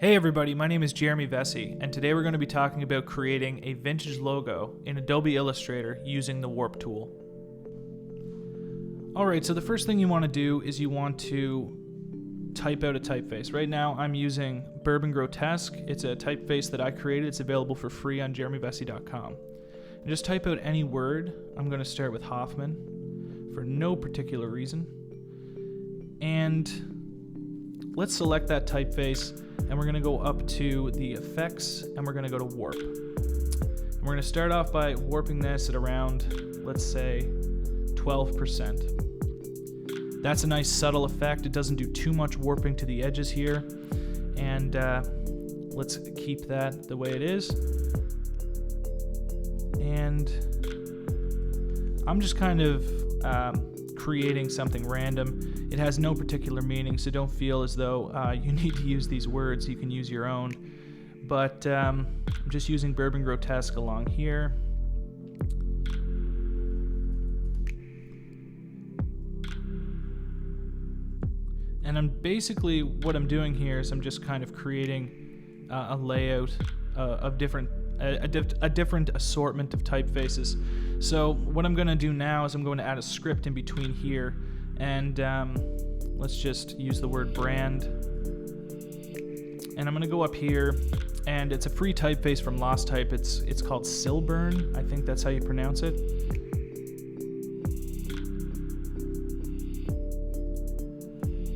Hey everybody, my name is Jeremy Vessey, and today we're going to be talking about creating a vintage logo in Adobe Illustrator using the Warp tool. Alright, so the first thing you want to do is you want to type out a typeface. Right now I'm using Bourbon Grotesque. It's a typeface that I created. It's available for free on jeremyvessey.com. And just type out any word. I'm going to start with Hoffman for no particular reason. And let's select that typeface, and we're going to go up to the effects, and we're going to go to warp. And we're going to start off by warping this at around, let's say, 12%. That's a nice subtle effect. It doesn't do too much warping to the edges here. And let's keep that the way it is. And I'm just kind of creating something random. It has no particular meaning, so don't feel as though you need to use these words. You can use your own. But I'm just using Bourbon Grotesque along here. And I'm basically, what I'm doing here is I'm just kind of creating a layout of different a different assortment of typefaces. So what I'm going to do now is I'm going to add a script in between here, and let's just use the word brand. And I'm going to go up here, and it's a free typeface from Lost Type. It's called Silburn. I think that's how you pronounce it.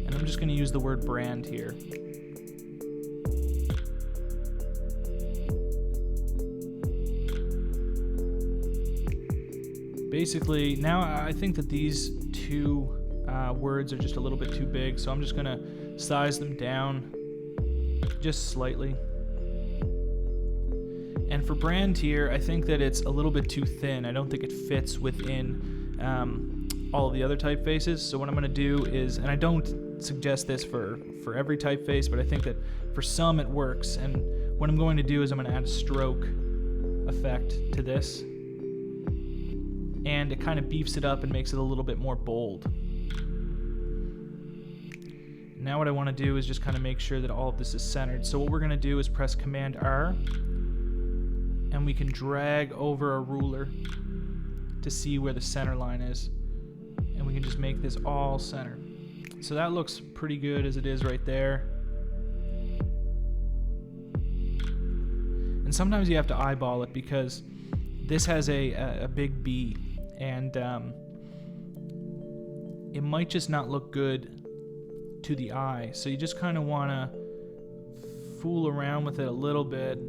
And I'm just going to use the word brand here. Basically, now I think that these two words are just a little bit too big, so I'm just going to size them down just slightly. And for brand here, I think that it's a little bit too thin. I don't think it fits within all of the other typefaces. So what I'm going to do is, and I don't suggest this for every typeface, but I think that for some it works. And what I'm going to do is I'm going to add a stroke effect to this. And it kind of beefs it up and makes it a little bit more bold. Now what I want to do is just kind of make sure that all of this is centered. So what we're going to do is press Command R, and we can drag over a ruler to see where the center line is, and we can just make this all center. So that looks pretty good as it is right there. And sometimes you have to eyeball it because this has a big B, and it might just not look good to the eye. So you just kind of want to fool around with it a little bit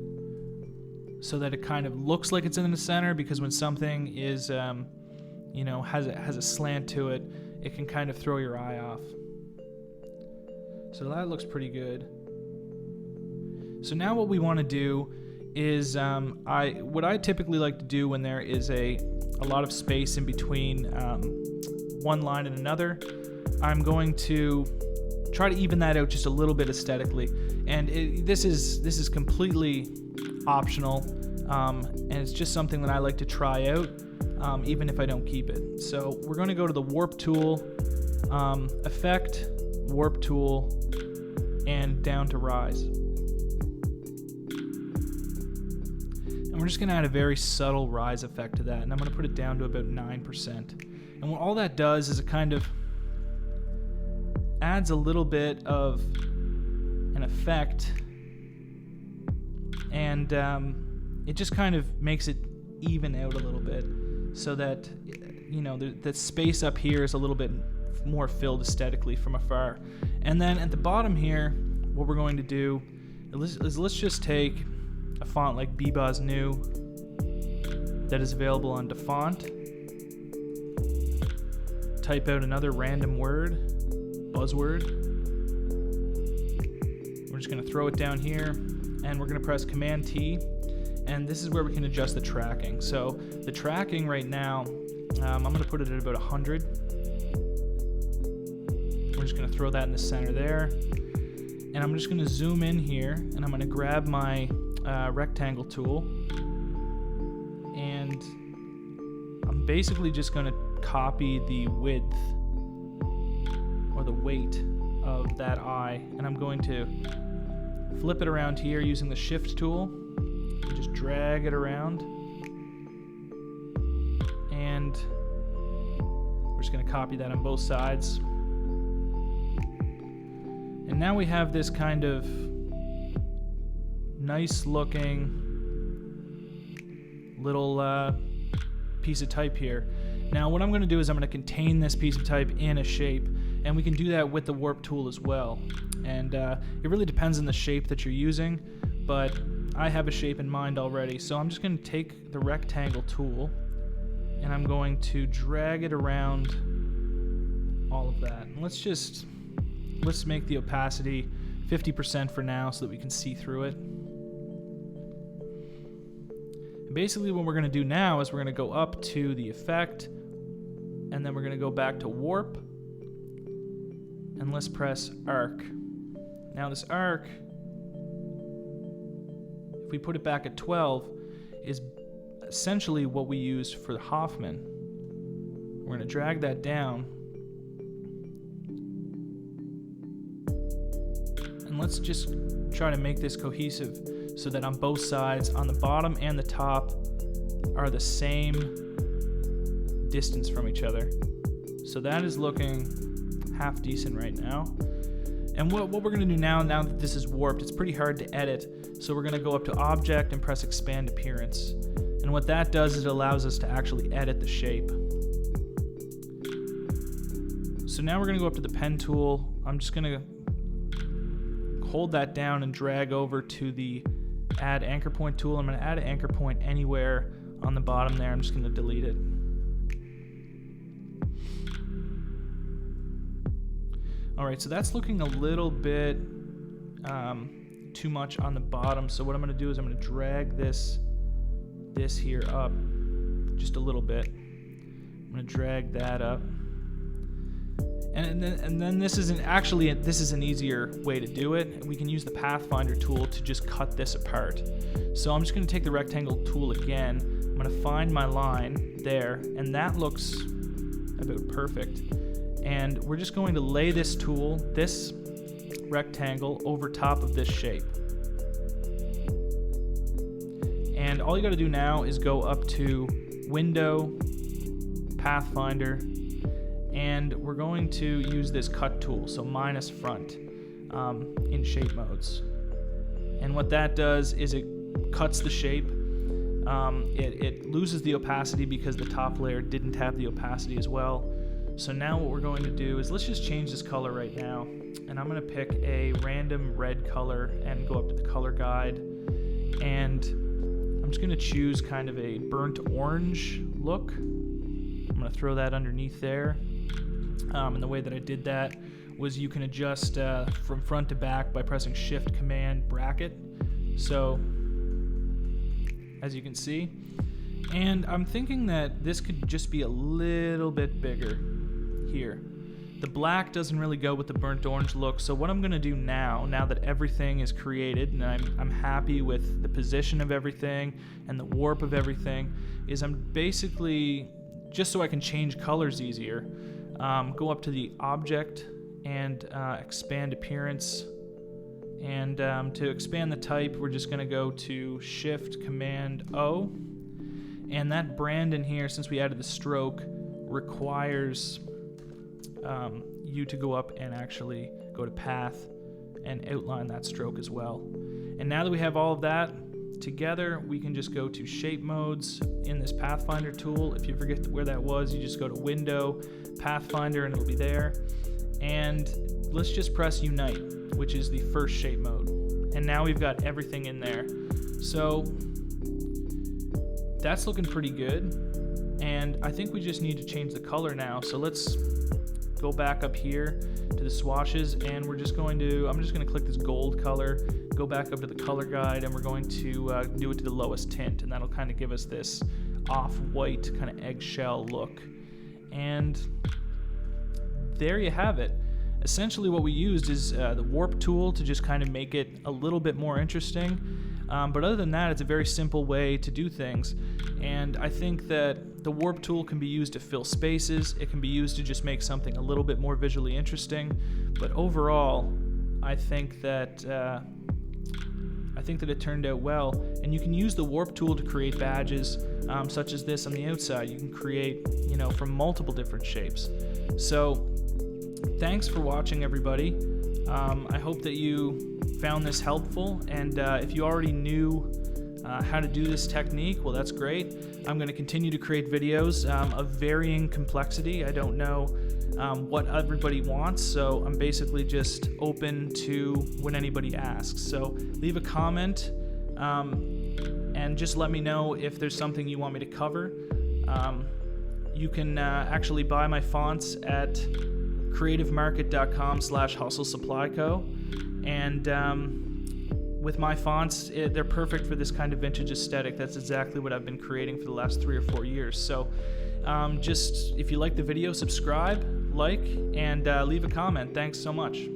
so that it kind of looks like it's in the center, because when something is, has a slant to it, it can kind of throw your eye off. So that looks pretty good. So now what we want to do is what I typically like to do when there is a lot of space in between one line and another, I'm going to try to even that out just a little bit aesthetically. And this is completely optional, and it's just something that I like to try out, even if I don't keep it. So we're going to go to the Warp tool, Effect, Warp tool, and down to Rise. We're just going to add a very subtle rise effect to that, and I'm going to put it down to about 9%. And what all that does is it kind of adds a little bit of an effect, and it just kind of makes it even out a little bit, so that the space up here is a little bit more filled aesthetically from afar. And then at the bottom here, what we're going to do is let's just take a font like Beboz New that is available on DaFont. Type out another random word, buzzword. We're just going to throw it down here, and we're going to press Command T, and this is where we can adjust the tracking. So the tracking right now, I'm going to put it at about 100. We're just going to throw that in the center there, and I'm just going to zoom in here, and I'm going to grab my rectangle tool, and I'm basically just going to copy the width or the weight of that eye, and I'm going to flip it around here using the shift tool, and just drag it around. And we're just going to copy that on both sides. And now we have this kind of nice looking little piece of type here. Now what I'm going to do is I'm going to contain this piece of type in a shape, and we can do that with the warp tool as well. And it really depends on the shape that you're using, but I have a shape in mind already. So I'm just going to take the rectangle tool and I'm going to drag it around all of that. And let's make the opacity 50% for now so that we can see through it. And basically what we're going to do now is we're going to go up to the effect, and then we're going to go back to warp, and let's press arc. Now this arc, if we put it back at 12, is essentially what we used for the Hoffman. We're going to drag that down, and let's just try to make this cohesive so that on both sides, on the bottom and the top, are the same distance from each other. So that is looking half decent right now. And what we're going to do now that this is warped, it's pretty hard to edit. So we're going to go up to Object and press Expand Appearance. And what that does is it allows us to actually edit the shape. So now we're going to go up to the pen tool. I'm just going to hold that down and drag over to the Add Anchor Point tool. I'm going to add an anchor point anywhere on the bottom there. I'm just going to delete it. Alright, so that's looking a little bit too much on the bottom. So what I'm going to do is I'm going to drag this here up just a little bit. I'm going to drag that up. And then this is an easier way to do it. We can use the Pathfinder tool to just cut this apart. So I'm just going to take the rectangle tool again. I'm going to find my line there, and that looks about perfect. And we're just going to lay this tool, this rectangle, over top of this shape. And all you got to do now is go up to Window, Pathfinder, and we're going to use this cut tool, so minus front, in shape modes. And what that does is it cuts the shape. It loses the opacity because the top layer didn't have the opacity as well. So now what we're going to do is let's just change this color right now. And I'm going to pick a random red color and go up to the color guide. And I'm just going to choose kind of a burnt orange look. I'm going to throw that underneath there. And the way that I did that was you can adjust from front to back by pressing Shift Command bracket. So as you can see, and I'm thinking that this could just be a little bit bigger here. The black doesn't really go with the burnt orange look, so what I'm going to do now that everything is created and I'm happy with the position of everything and the warp of everything, is I'm basically, just so I can change colors easier, go up to the Object and Expand Appearance. And to expand the type, we're just going to go to Shift Command O. And that brand in here, since we added the stroke, requires you to go up and actually go to Path and outline that stroke as well. And now that we have all of that together, we can just go to Shape Modes in this Pathfinder tool. If you forget where that was, you just go to Window, Pathfinder, and it'll be there. And let's just press Unite, which is the first shape mode. And now we've got everything in there. So that's looking pretty good. And I think we just need to change the color now. So let's go back up here to the swatches, and I'm just going to click this gold color, go back up to the color guide, and we're going to do it to the lowest tint, and that'll kind of give us this off-white kind of eggshell look. And there you have it. Essentially what we used is the warp tool to just kind of make it a little bit more interesting. But other than that, it's a very simple way to do things. And I think that the warp tool can be used to fill spaces. It can be used to just make something a little bit more visually interesting. But overall, I think that I think that it turned out well. And you can use the warp tool to create badges such as this on the outside. You can create, you know, from multiple different shapes. So thanks for watching, everybody. I hope that you found this helpful, and if you already knew how to do this technique, well, that's great. I'm going to continue to create videos of varying complexity. I don't know what everybody wants, so I'm basically just open to when anybody asks. So leave a comment and just let me know if there's something you want me to cover. You can actually buy my fonts at creativemarket.com/hustlesupplyco, and with my fonts, they're perfect for this kind of vintage aesthetic. That's exactly what I've been creating for the last 3 or 4 years. So just if you like the video, subscribe, like, and leave a comment. Thanks so much.